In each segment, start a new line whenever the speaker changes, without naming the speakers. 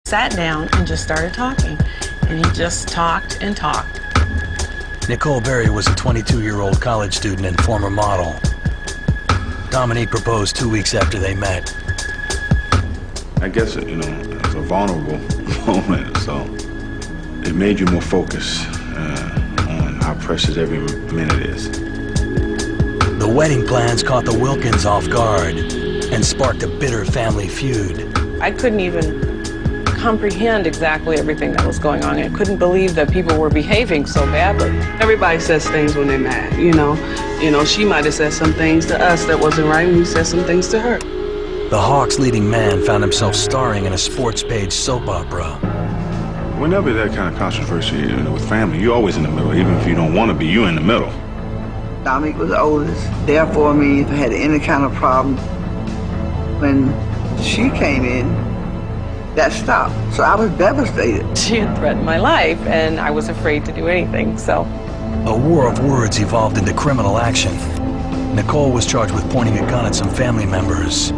Sat down and just started talking, and he just talked and talked.
Nicole Berry was a 22-year-old college student and former model. Dominique proposed 2 weeks after they met.
I guess, it was a vulnerable moment, so it made you more focused on how precious every minute is.
The wedding plans caught the Wilkins off guard and sparked a bitter family feud.
I couldn't even comprehend exactly everything that was going on. I couldn't believe that people were behaving so badly.
Everybody says things when they're mad, you know. She might have said some things to us that wasn't right, and we said some things to her.
The Hawks' leading man found himself starring in a sports page soap opera.
Whenever that kind of controversy, with family, you're always in the middle. Even if you don't want to be, you're in the middle.
Dominique was the oldest. There for me, if I had any kind of problem, when she came in, that stopped. So I was devastated.
She had threatened my life, and I was afraid to do anything, so.
A war of words evolved into criminal action. Nicole was charged with pointing a gun at some family members.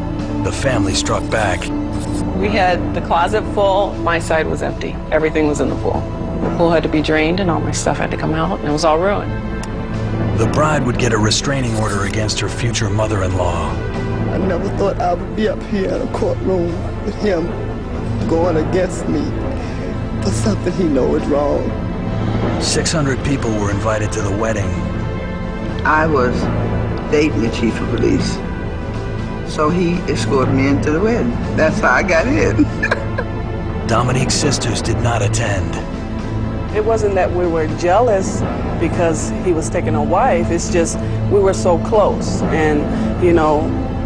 The family struck back.
We had the closet full. My side was empty. Everything was in the pool. The pool had to be drained, and all my stuff had to come out, and it was all ruined.
The bride would get a restraining order against her future mother-in-law.
I never thought I would be up here in a courtroom with him going against me for something he knows is wrong.
600 people were invited to the wedding.
I was dating the chief of police, so he escorted me into the wedding. That's how I got in.
Dominique's sisters did not attend.
It wasn't that we were jealous because he was taking a wife. It's just we were so close, and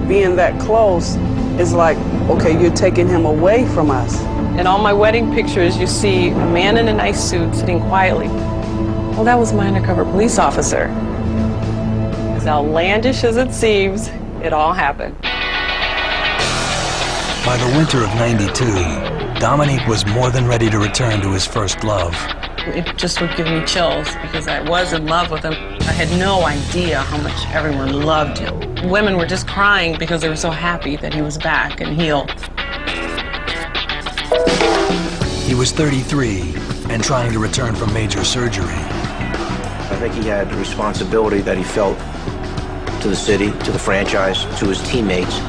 being that close is like, okay, you're taking him away from us.
In all my wedding pictures, you see a man in a nice suit sitting quietly. Well, that was my undercover police officer. As outlandish as it seems, it all happened.
By the winter of '92, Dominique was more than ready to return to his first love.
It just would give me chills because I was in love with him. I had no idea how much everyone loved him. Women were just crying because they were so happy that he was back and healed.
He was 33 and trying to return from major surgery.
I think he had a responsibility that he felt to the city, to the franchise, to his teammates,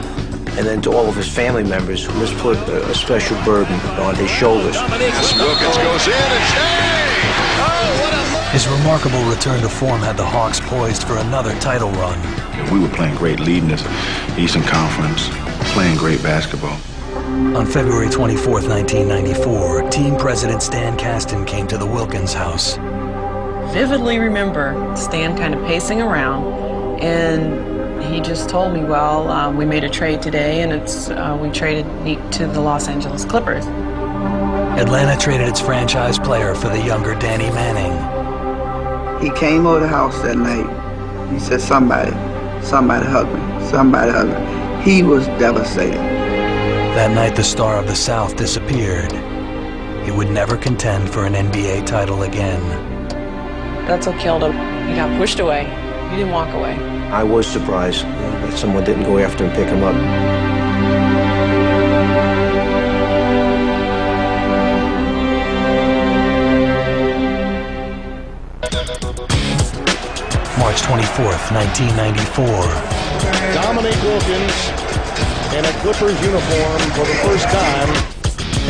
and then to all of his family members who just put a special burden on his shoulders.
Wilkins goes in and
His remarkable return to form had the Hawks poised for another title run.
We were playing great, leading this Eastern Conference, playing great basketball.
On February 24th, 1994, team president Stan Kasten came to the Wilkins house.
Vividly remember Stan kind of pacing around, and he just told me, well, we made a trade today, and we traded Nick to the Los Angeles Clippers.
Atlanta traded its franchise player for the younger Danny Manning.
He came over the house that night. He said, somebody hug me, somebody hug me. He was devastated.
That night, the star of the South disappeared. He would never contend for an NBA title again.
That's what killed him. He got pushed away. He didn't walk away.
I was surprised that someone didn't go after him and pick him up.
March 24th, 1994.
Dominique Wilkins in a Clippers uniform for the first time.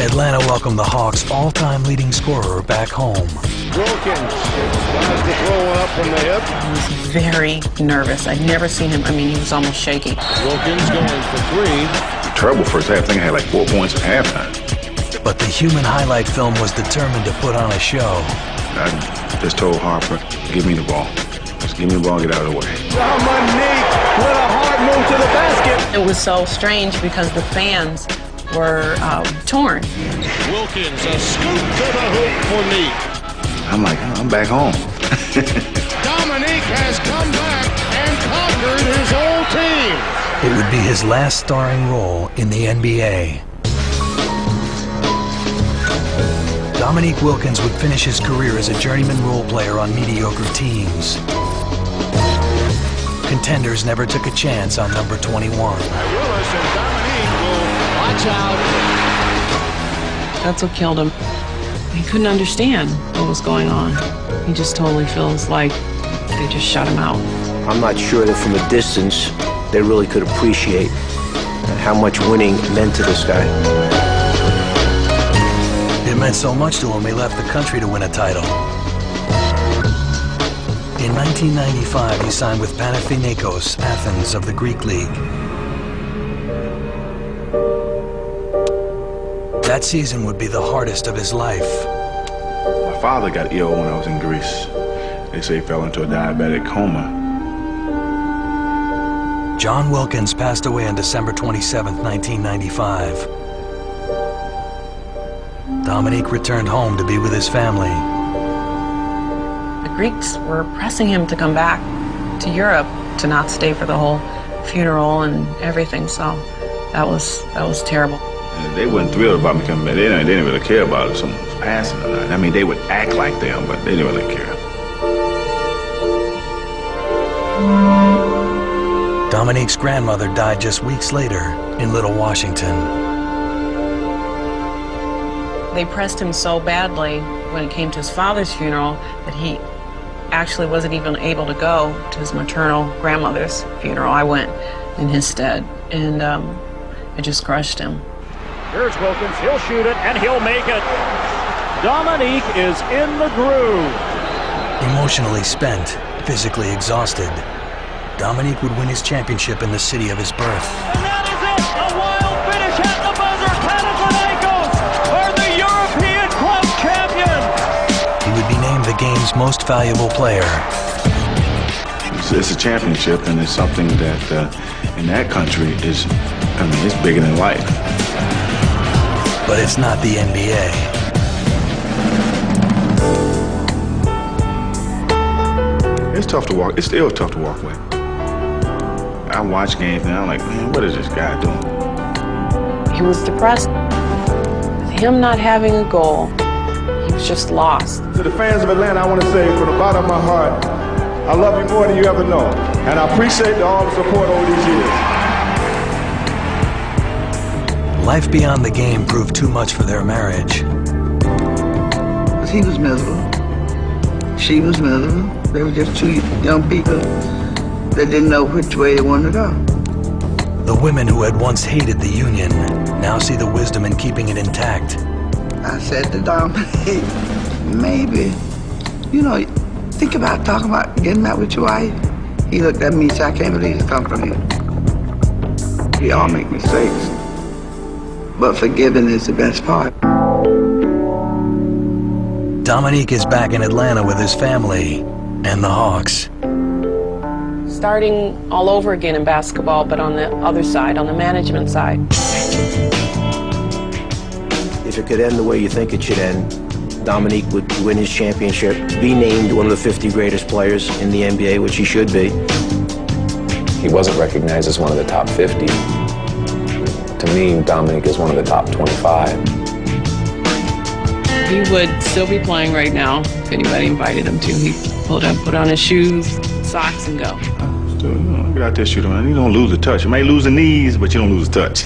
Atlanta welcomed the Hawks' all-time leading scorer back home.
Wilkins tries to throw one up from the hip.
I was very nervous. I'd never seen him. I mean, he was almost shaky.
Wilkins going for three.
Terrible first half. I think I had like 4 points at halftime.
But the human highlight film was determined to put on a show.
I just told Harper, give me the ball. Just give me the ball and get out of the way.
Dominique with a hard move to the basket.
It was so strange because the fans were torn.
Wilkins, a scoop to the hoop for Neek.
I'm like, I'm back home.
Dominique has come back and conquered his old team.
It would be his last starring role in the NBA. Dominique Wilkins would finish his career as a journeyman role player on mediocre teams. Contenders never took a chance on number 21.
Willis and Dominique will watch out.
That's what killed him. He couldn't understand what was going on. He just totally feels like they just shut him out.
I'm not sure that from a distance they really could appreciate how much winning meant to this guy.
It meant so much to him, he left the country to win a title. In 1995, he signed with Panathinaikos Athens of the Greek League. That season would be the hardest of his life.
My father got ill when I was in Greece. They say he fell into a diabetic coma.
John Wilkins passed away on December 27, 1995. Dominique returned home to be with his family.
The Greeks were pressing him to come back to Europe, to not stay for the whole funeral and everything, so that was terrible.
And they weren't thrilled about me coming back. They didn't really care about if someone was passing or not. I mean, they would act like them, but they didn't really care.
Dominique's grandmother died just weeks later in Little Washington.
They pressed him so badly when it came to his father's funeral that he actually wasn't even able to go to his maternal grandmother's funeral. I went in his stead, and it just crushed him.
Here's Wilkins, he'll shoot it, and he'll make it. Dominique is in the groove.
Emotionally spent, physically exhausted, Dominique would win his championship in the city of his birth.
And that is it, a wild finish at the buzzer. Panathinaikos are the European club champion.
He would be named the game's most valuable player.
It's a championship, and it's something that in that country is, I mean, it's bigger than life.
But it's not the NBA.
It's tough to walk. It's still tough to walk with. I watch games now, I'm like, man, what is this guy doing?
He was depressed. With him not having a goal, he was just lost.
To the fans of Atlanta, I want to say from the bottom of my heart, I love you more than you ever know. And I appreciate all the support over these years.
Life beyond the game proved too much for their marriage.
Because he was miserable. She was miserable. They were just two young people that didn't know which way they wanted to go.
The women who had once hated the union now see the wisdom in keeping it intact.
I said to Dominique, maybe, think about talking about getting back with your wife. He looked at me and said, I can't believe it's come from you. We all make mistakes, but forgiving is the best part.
Dominique is back in Atlanta with his family and the Hawks.
Starting all over again in basketball, but on the other side, on the management side.
If it could end the way you think it should end, Dominique would win his championship, be named one of the 50 greatest players in the NBA, which he should be.
He wasn't recognized as one of the top 50. To me, Dominique is one of the top 25.
He would still be playing right now if anybody invited him to. He'd put on his shoes, socks, and go.
Still, get out there, shoot him. You don't lose the touch. You may lose the knees, but you don't lose the touch.